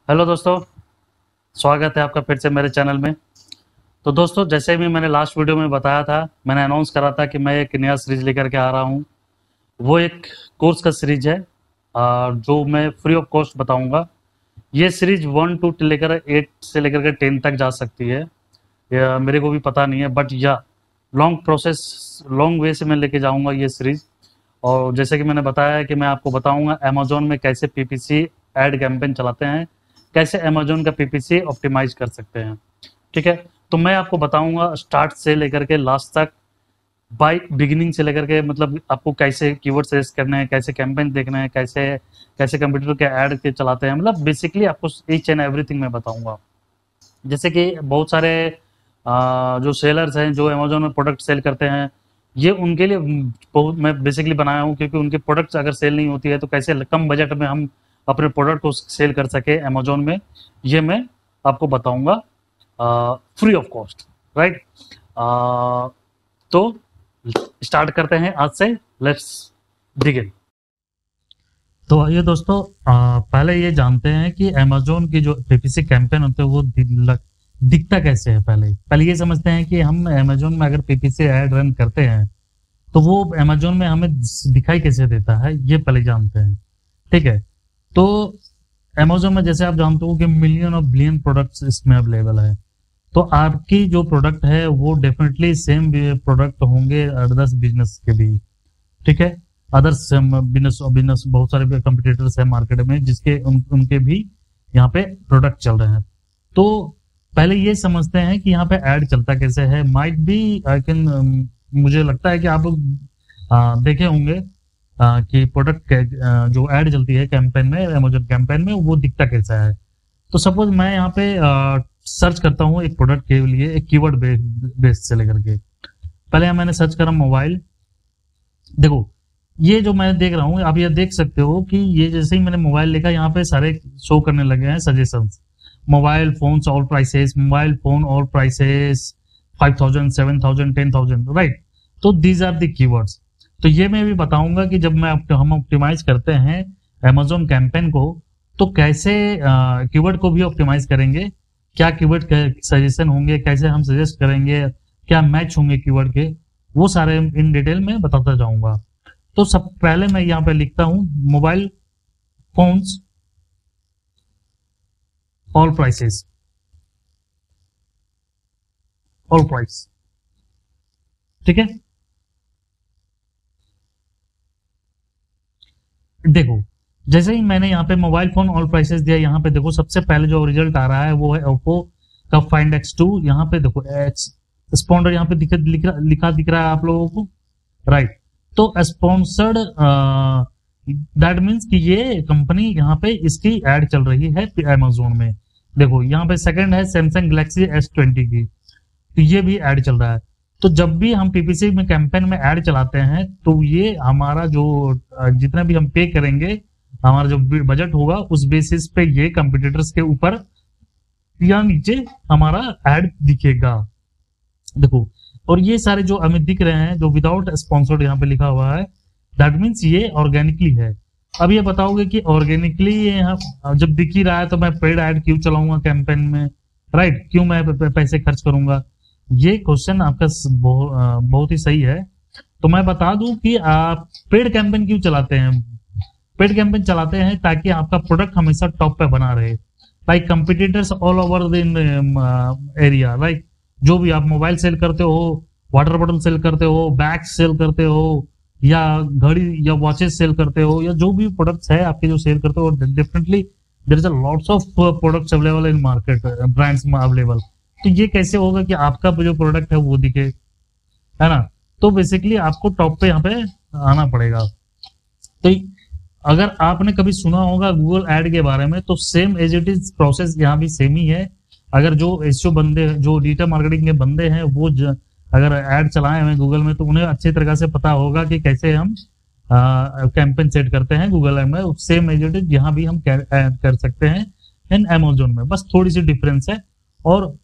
Hello दोस्तों, स्वागत है आपका फिर से मेरे चैनल में। तो दोस्तों, जैसे भी मैंने लास्ट वीडियो में बताया था, मैंने अनाउंस करा था कि मैं एक नया सीरीज लेकर के आ रहा हूँ। वो एक कोर्स का सीरीज है जो मैं फ्री ऑफ कॉस्ट बताऊंगा। ये सीरीज 1 to लेकर 8 से लेकर के 10 तक जा सकती है। या मेरे को भी पता नहीं है, बट या लॉन्ग प्रोसेस, लॉन्ग वे से मैं लेके जाऊंगा ये सीरीज। और जैसे कि मैंने बताया है कि मैं आपको बताऊंगा अमेजोन में कैसे पीपीसी एड कैंपेन चलाते हैं, कैसे अमेजोन का पीपीसी ऑप्टिमाइज कर सकते हैं। ठीक है, तो मैं आपको बताऊंगा स्टार्ट से लेकर के लास्ट तक, बाय बिगिनिंग से लेकर के, मतलब आपको कैसे कीवर्ड सजेस्ट करने हैं, कैसे कैंपेन देखना है, कैसे कैसे कंप्यूटर के ऐड के चलाते हैं, मतलब बेसिकली आपको ईच एंड एवरीथिंग मैं बताऊंगा। जैसे कि बहुत सारे जो सेलर्स हैं जो अमेजोन में प्रोडक्ट सेल करते हैं, ये उनके लिए बहुत मैं बेसिकली बनाया हूँ, क्योंकि उनके प्रोडक्ट्स अगर सेल नहीं होती है तो कैसे कम बजट में हम अपने प्रोडक्ट को सेल कर सके अमेजोन में, ये मैं आपको बताऊंगा फ्री ऑफ कॉस्ट। राइट, तो स्टार्ट करते हैं आज से। Let's begin. तो आइए दोस्तों, पहले ये जानते हैं कि अमेजोन की जो पीपीसी कैंपेन होते हैं वो दिखता कैसे है। पहले ये समझते हैं कि हम अमेजोन में अगर पीपीसी ऐड रन करते हैं तो वो अमेजोन में हमें दिखाई कैसे देता है, ये पहले जानते हैं। ठीक है, तो अमेजोन में जैसे आप जानते हो कि मिलियन और बिलियन प्रोडक्ट्स इसमें अवेलेबल है। तो आपकी जो प्रोडक्ट है वो डेफिनेटली सेम प्रोडक्ट होंगे अदर्स बिजनेस के भी। ठीक है, अदर्स बिजनेस बहुत सारे कंपटीटर्स है मार्केट में जिसके उनके भी यहाँ पे प्रोडक्ट चल रहे हैं। तो पहले ये समझते हैं कि यहाँ पे ऐड चलता कैसे है। माइट बी आई कैन, मुझे लगता है कि आप लोग देखे होंगे कि प्रोडक्ट जो ऐड चलती है कैंपेन में, अमेजोन कैंपेन में, वो दिखता कैसा है। तो सपोज मैं यहाँ पे सर्च करता हूँ एक प्रोडक्ट के लिए, एक कीवर्ड बेस से लेकर के। पहले यहाँ मैंने सर्च करा मोबाइल। देखो, ये जो मैं देख रहा हूँ, आप ये देख सकते हो कि ये जैसे ही मैंने मोबाइल देखा, यहाँ पे सारे शो करने लगे हैं suggestions. Mobile phone all prices, mobile phone all prices 5000, 7000, 10,000। Right, तो दीज आर द कीवर्ड्स। तो ये मैं भी बताऊंगा कि जब हम ऑप्टिमाइज करते हैं अमेजोन कैंपेन को, तो कैसे कीवर्ड को भी ऑप्टिमाइज करेंगे, क्या कीवर्ड सजेशन होंगे, कैसे हम सजेस्ट करेंगे, क्या मैच होंगे कीवर्ड के, वो सारे इन डिटेल में बताता जाऊंगा। तो सब पहले मैं यहाँ पे लिखता हूं mobile phones all prices, all price. ठीक है, देखो जैसे ही मैंने यहाँ पे मोबाइल फोन ऑल प्राइसेस दिया, यहाँ पे देखो सबसे पहले जो रिजल्ट आ रहा है वो है ओप्पो का फाइंड X2। यहाँ पे देखो एक्स स्पॉन्सर यहाँ पे लिखा दिख रहा है आप लोगों को। राइट, तो स्पॉन्सर्ड दैट मीन्स कि ये कंपनी यहाँ पे इसकी एड चल रही है अमेजोन में। देखो यहाँ पे सेकंड है सैमसंग गैलेक्सी S20 की, तो ये भी ऐड चल रहा है। तो जब भी हम पीपीसी में कैंपेन में ऐड चलाते हैं तो ये हमारा जो जितना भी हम पे करेंगे, हमारा जो बजट होगा उस बेसिस पे ये कंपटीटर्स के ऊपर या नीचे हमारा ऐड दिखेगा। देखो, और ये सारे जो हमें दिख रहे हैं जो विदाउट स्पॉन्सर्ड यहाँ पे लिखा हुआ है, दैट मीन्स ये ऑर्गेनिकली है। अब ये बताओगे कि ऑर्गेनिकली ये जब दिख ही रहा है तो मैं पेड ऐड क्यों चलाऊंगा कैंपेन में। राइट, क्यों मैं पैसे खर्च करूंगा। ये क्वेश्चन आपका बहुत ही सही है। तो मैं बता दूं कि आप पेड कैंपेन क्यों चलाते हैं। पेड कैंपेन चलाते हैं ताकि आपका प्रोडक्ट हमेशा टॉप पे बना रहे, like competitors all over the area. Like जो भी आप मोबाइल सेल करते हो, वाटर बॉटल सेल करते हो, बैग सेल करते हो, या घड़ी या वॉचेस सेल करते हो, या जो भी प्रोडक्ट्स है आपके जो सेल करते हो, definitely there is a lots of products available in market, brands में अवेलेबल। तो ये कैसे होगा कि आपका जो प्रोडक्ट है वो दिखे, है ना। तो बेसिकली आपको टॉप पे यहाँ पे आना पड़ेगा। तो अगर आपने कभी सुना होगा गूगल ऐड के बारे में, तो same as it is process यहाँ भी सेम ही है। अगर जो एसईओ बंदे, जो डिजिटल मार्केटिंग के बंदे हैं, वो अगर ऐड चलाए हुए गूगल में, तो उन्हें अच्छी तरह से पता होगा कि कैसे हम कैंपेन सेट करते हैं गूगल ऐड में। सेम एज इट इज यहाँ भी हम कर सकते हैं इन अमेजोन में, बस थोड़ी सी डिफरेंस है और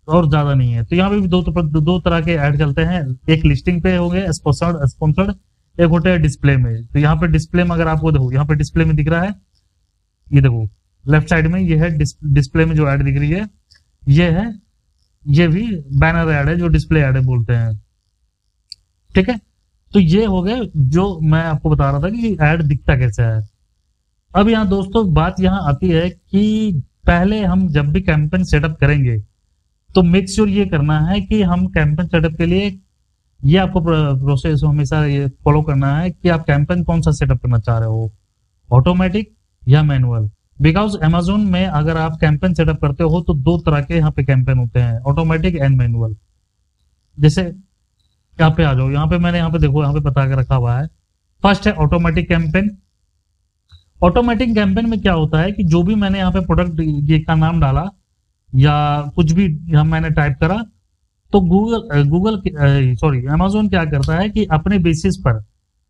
ज्यादा नहीं है। तो यहाँ पे भी दो तरह के ऐड चलते हैं, एक लिस्टिंग पे हो गए स्पॉन्सर्ड, एक होता है डिस्प्ले में। तो यहाँ पे डिस्प्ले में अगर आपको देखो, यहाँ पे डिस्प्ले में दिख रहा है, ये देखो लेफ्ट साइड में ये है डिस्प्ले में जो ऐड दिख रही है, ये है, ये भी बैनर ऐड है जो डिस्प्ले ऐड बोलते हैं। ठीक है, तो ये हो गया जो मैं आपको बता रहा था कि ऐड दिखता कैसे है। अब यहाँ दोस्तों बात यहाँ आती है कि पहले हम जब भी कैंपेन सेटअप करेंगे तो मेक श्योर ये करना है कि हम कैंपेन सेटअप के लिए ये आपको प्रोसेस हमेशा ये फॉलो करना है कि आप कैंपेन कौन सा सेटअप करना चाह रहे हो, ऑटोमेटिक या मैनुअल। बिकॉज अमेजोन में अगर आप कैंपेन सेटअप करते हो तो दो तरह के यहाँ पे कैंपेन होते हैं, ऑटोमेटिक एंड मैनुअल। जैसे यहाँ पे आ जाओ, यहाँ पे मैंने यहाँ पे देखो यहाँ पे बता के रखा हुआ है। फर्स्ट है ऑटोमेटिक कैंपेन। ऑटोमेटिक कैंपेन में क्या होता है कि जो भी मैंने यहाँ पे प्रोडक्ट ये का नाम डाला या कुछ भी यहाँ मैंने टाइप करा तो गूगल अमेजोन क्या करता है कि अपने बेसिस पर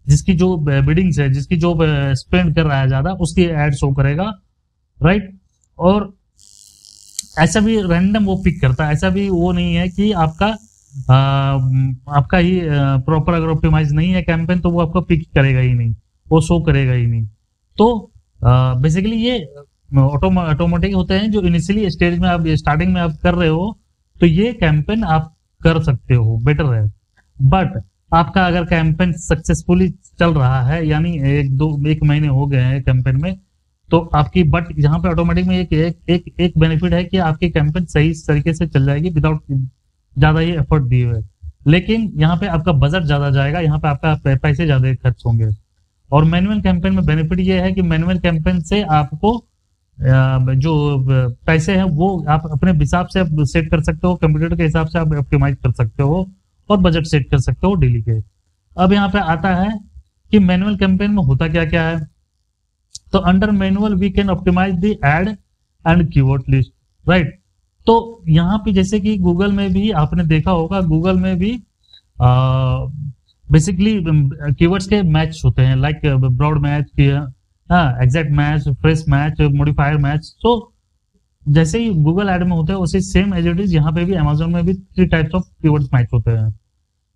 जिसकी जो बिडिंग्स है, जिसकी जो स्पेंड कर रहा है ज्यादा, उसकी एड शो करेगा, राइट। और ऐसा भी रैंडम वो पिक करता है, ऐसा भी वो नहीं है कि आपका ही प्रॉपर अगर ऑप्टिमाइज नहीं है कैंपेन तो वो आपको पिक करेगा ही नहीं, वो शो करेगा ही नहीं। तो बेसिकली ये ऑटोमेटिक होते हैं जो इनिशियली स्टेज में आप स्टार्टिंग में आप कर रहे हो तो ये कैंपेन आप कर सकते हो, बेटर है। बट आपका अगर कैंपेन सक्सेसफुली चल रहा है, यानी एक महीने हो गए हैं कैंपेन में, तो आपकी बट यहाँ पे ऑटोमेटिक में एक बेनिफिट है कि आपकी कैंपेन सही तरीके से चल जाएगी विदाउट ज्यादा ही एफर्ट दिए हुए। लेकिन यहाँ पे आपका बजट ज्यादा जाएगा, यहाँ पे आपका पैसे ज्यादा खर्च होंगे। और मैनुअल कैंपेन में बेनिफिट ये है कि मैनुअल कैंपेन से आपको जो पैसे हैं वो आप अपने हिसाब से सेट कर सकते हो, कंप्यूटर के हिसाब से आप ऑप्टिमाइज कर सकते हो और बजट सेट कर सकते हो डेली के। अब यहाँ पे आता है कि मैनुअल कैंपेन में होता क्या क्या है। तो under manual we can optimise the ad and keyword list, right. तो यहाँ पे जैसे कि गूगल में भी आपने देखा होगा, गूगल में भी बेसिकली कीवर्ड्स के मैच होते हैं, like broad match, exact match, phrase match, modifier match. तो जैसे ही गूगल एड में होते हैं उसी सेम एज इट इज यहाँ पे भी अमेजोन में भी 3 टाइप्स ऑफ कीवर्ड्स मैच होते हैं।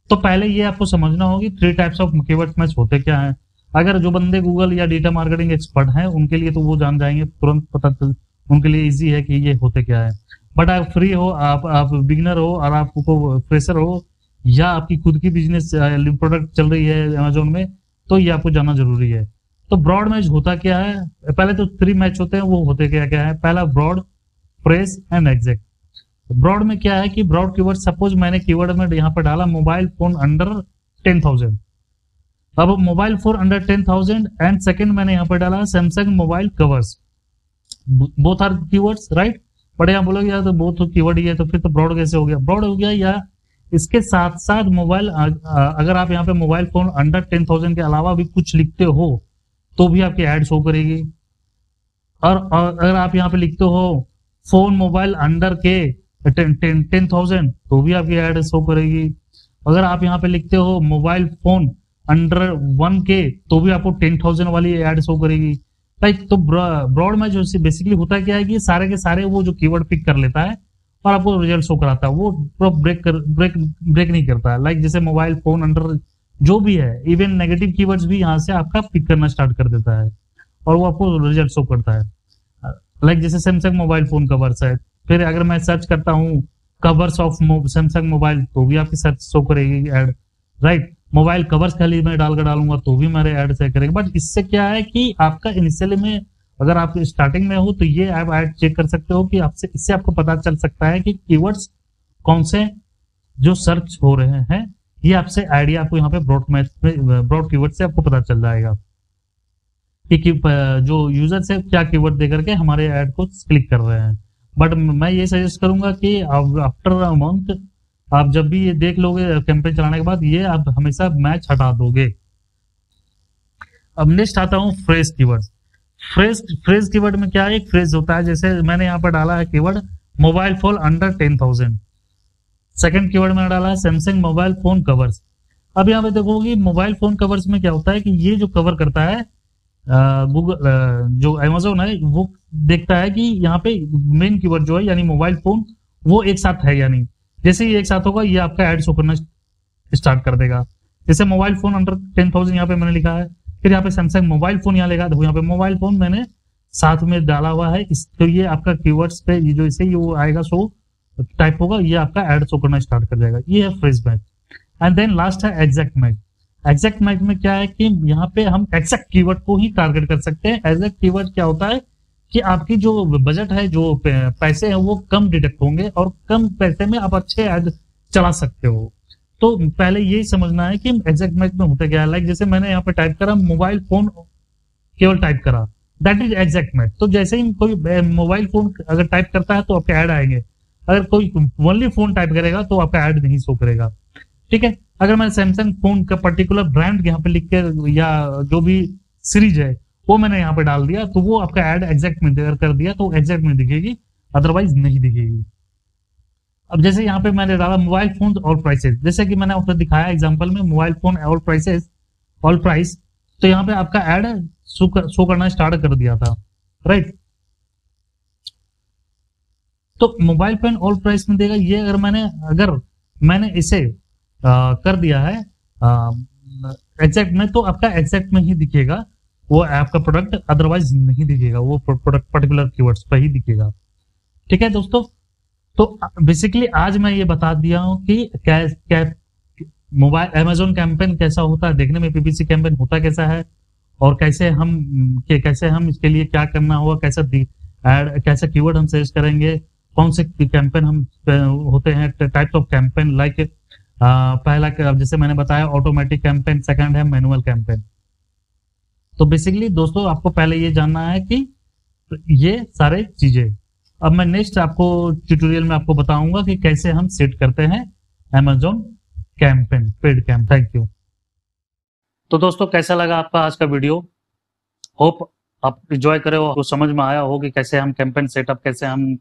तो पहले ये आपको समझना होगी 3 टाइप्स ऑफ कीवर्ड्स मैच होते क्या है। अगर जो बंदे गूगल या डेटा मार्केटिंग एक्सपर्ट हैं उनके लिए तो वो जान जाएंगे, तुरंत पता चल, उनके लिए इजी है कि ये होते क्या है। बट आप फ्री हो, आप बिगिनर हो और आपको फ्रेशर हो या आपकी खुद की बिजनेस प्रोडक्ट चल रही है अमेजोन में, तो ये आपको जानना जरूरी है। तो ब्रॉड मैच होता क्या है, पहले तो 3 मैच होते हैं, वो होते क्या क्या है। पहला broad, phrase and exact. Broad में क्या है कि ब्रॉड कीवर्ड, सपोज मैंने कीवर्ड में यहाँ पर डाला मोबाइल फोन अंडर 10,000। अब mobile phone under 10,000 and second मैंने यहाँ पर डाला Samsung mobile covers, both are keywords, right. But यहाँ बोलोगे यार तो बोथ कीवर्ड ही है तो फिर तो ब्रॉड कैसे हो गया। ब्रॉड हो गया या इसके साथ साथ मोबाइल, अगर आप यहाँ पे मोबाइल फोन अंडर 10,000 के अलावा भी कुछ लिखते हो तो भी आपकी एड शो करेगी। और अगर आप यहाँ पे लिखते हो फोन मोबाइल अंडर के 10,000 तो भी आपकी एड शो करेगी। अगर आप यहाँ पे लिखते हो मोबाइल फोन अंडर 1K तो भी आपको 10,000 वाली एड शो करेगी। लाइक तो ब्रॉड में जो बेसिकली होता क्या है कि सारे के सारे वो जो कीवर्ड पिक कर लेता है और आपको रिजल्ट शो कराता है, वो ब्रेक नहीं करता है। लाइक जैसे मोबाइल फोन अंडर जो भी है, इवन नेगेटिव कीवर्ड्स भी यहाँ से आपका पिक करना स्टार्ट कर देता है और वो आपको रिजल्ट शो करता है। लाइक जैसे सैमसंग मोबाइल फोन कवर्स है, फिर अगर मैं सर्च करता हूँ कवर्स ऑफ सैमसंग मोबाइल तो भी आपकी सर्च शो करेगी एड, राइट। मोबाइल कवर्स खाली मैं डालूंगा तो भी मेरे एड से करेगा। बट इससे क्या है कि आपका इनिशियली में अगर आप स्टार्टिंग में हो तो ये आप एड चेक कर सकते हो कि आपसे, इससे आपको पता चल सकता है कि कीवर्ड्स कौन से जो सर्च हो रहे हैं। ये आपसे आइडिया आपको यहाँ पे ब्रॉड कीवर्ड से आपको पता चल जाएगा कि जो यूजर से क्या कीवर्ड दे करके हमारे ऐड को क्लिक कर रहे हैं। बट मैं ये सजेस्ट करूंगा कि आफ्टर अ मंथ आप जब भी ये देख लोगे कैंपेन चलाने के बाद, ये आप हमेशा मैच हटा दोगे। अब नेक्स्ट आता हूँ फ्रेश कीवर्ड। फ्रेश कीवर्ड में क्या है, एक फ्रेज होता है, जैसे मैंने यहाँ पर डाला है keyword mobile phone under 10,000। Second keyword में डाला है सैमसंग मोबाइल फोन कवर्स। अब यहाँ पे देखोगे मोबाइल फोन कवर्स में क्या होता है कि ये जो कवर करता है गूगल, जो अमेजोन है वो देखता है कि यहाँ पे मेन कीवर्ड जो है यानी मोबाइल फोन वो एक साथ है, यानी जैसे ही एक साथ होगा ये आपका एड शो करना स्टार्ट कर देगा। जैसे मोबाइल फोन अंडर 10,000 यहाँ पे मैंने लिखा है, फिर यहाँ पे सैमसंग मोबाइल फोन यहाँ लिखा है, देखो यहाँ पे मोबाइल फोन मैंने साथ में डाला हुआ है इस, तो ये आपका कीवर्ड्स पे ये जो इसे ये वो आएगा शो टाइप होगा, ये आपका ऐड शो करना स्टार्ट कर जाएगा। ये है phrase match. And then last है एग्जैक्ट मैच। एग्जैक्ट मैच में क्या है कि यहाँ पे हम एग्जैक्ट कीवर्ड को ही टारगेट कर सकते हैं। एग्जैक्ट कीवर्ड क्या होता है कि आपकी जो बजट है, जो पैसे हैं वो कम डिडक्ट होंगे और कम पैसे में आप अच्छे ऐड चला सकते हो। तो पहले यही समझना है कि एग्जैक्ट मैच में होता क्या है। लाइक जैसे मैंने यहाँ पे टाइप करा मोबाइल फोन, केवल टाइप करा, दैट इज एग्जैक्ट मैच। तो जैसे ही कोई मोबाइल फोन अगर टाइप करता है तो आपके ऐड आएंगे। अगर कोई ओनली फोन टाइप करेगा तो आपका ऐड नहीं शो करेगा। ठीक है, अगर मैंने सैमसंग फोन का पर्टिकुलर ब्रांड यहाँ पे लिख के या जो भी सीरीज है वो मैंने यहाँ पे डाल दिया तो वो आपका ऐड एग्जैक्ट में कर दिया तो एग्जैक्ट में दिखेगी, अदरवाइज नहीं दिखेगी। अब जैसे यहाँ पे मैंने डाला मोबाइल फोन ऑल प्राइसेस, जैसे कि मैंने आपको दिखाया एग्जांपल में mobile phone all prices, all price, तो यहाँ पे आपका ऐड शो करना स्टार्ट कर दिया था, राइट। तो मोबाइल फोन ऑल प्राइस में देगा ये। अगर मैंने इसे कर दिया है एग्जैक्ट में, तो आपका एग्जैक्ट में ही दिखेगा वो आपका प्रोडक्ट, अदरवाइज नहीं दिखेगा, वो प्रोडक्ट पर्टिकुलर कीवर्ड्स पर ही दिखेगा। ठीक है दोस्तों, तो बेसिकली आज मैं ये बता दिया हूं कि क्या मोबाइल अमेजोन कैंपेन कैसा होता है देखने में, पीपीसी कैंपेन होता कैसा है, और कैसे हम इसके लिए क्या करना होगा, कैसा कीवर्ड हम सर्च करेंगे, कौन से कैंपेन हम होते हैं, टाइप्स ऑफ कैंपेन। लाइक पहला जैसे मैंने बताया ऑटोमेटिक कैंपेन, सेकंड है मैनुअल कैंपेन। तो बेसिकली दोस्तों आपको पहले ये जानना है कि ये सारे चीजें। अब मैं नेक्स्ट आपको ट्यूटोरियल में आपको बताऊंगा कि कैसे हम सेट करते हैं Amazon campaign, paid camp. Thank you. तो दोस्तों कैसा लगा आपका आज का वीडियो? होप आप एंजॉय करे हो, आपको समझ में आया हो कि कैसे हम कैंपेन सेटअप, कैसे हम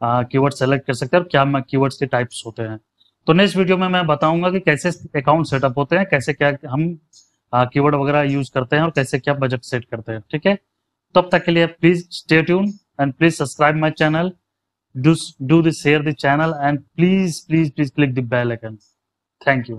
कीवर्ड सेलेक्ट कर सकते हैं और क्या कीवर्ड्स के टाइप्स होते हैं। तो नेक्स्ट वीडियो में मैं बताऊंगा कि कैसे अकाउंट सेटअप होते हैं, कैसे क्या हम कीवर्ड वगैरह यूज करते हैं और कैसे क्या बजट सेट करते हैं। ठीक है, तब तक के लिए please stay tune and please subscribe my channel, do share the channel, and please click the bell icon. Thank you.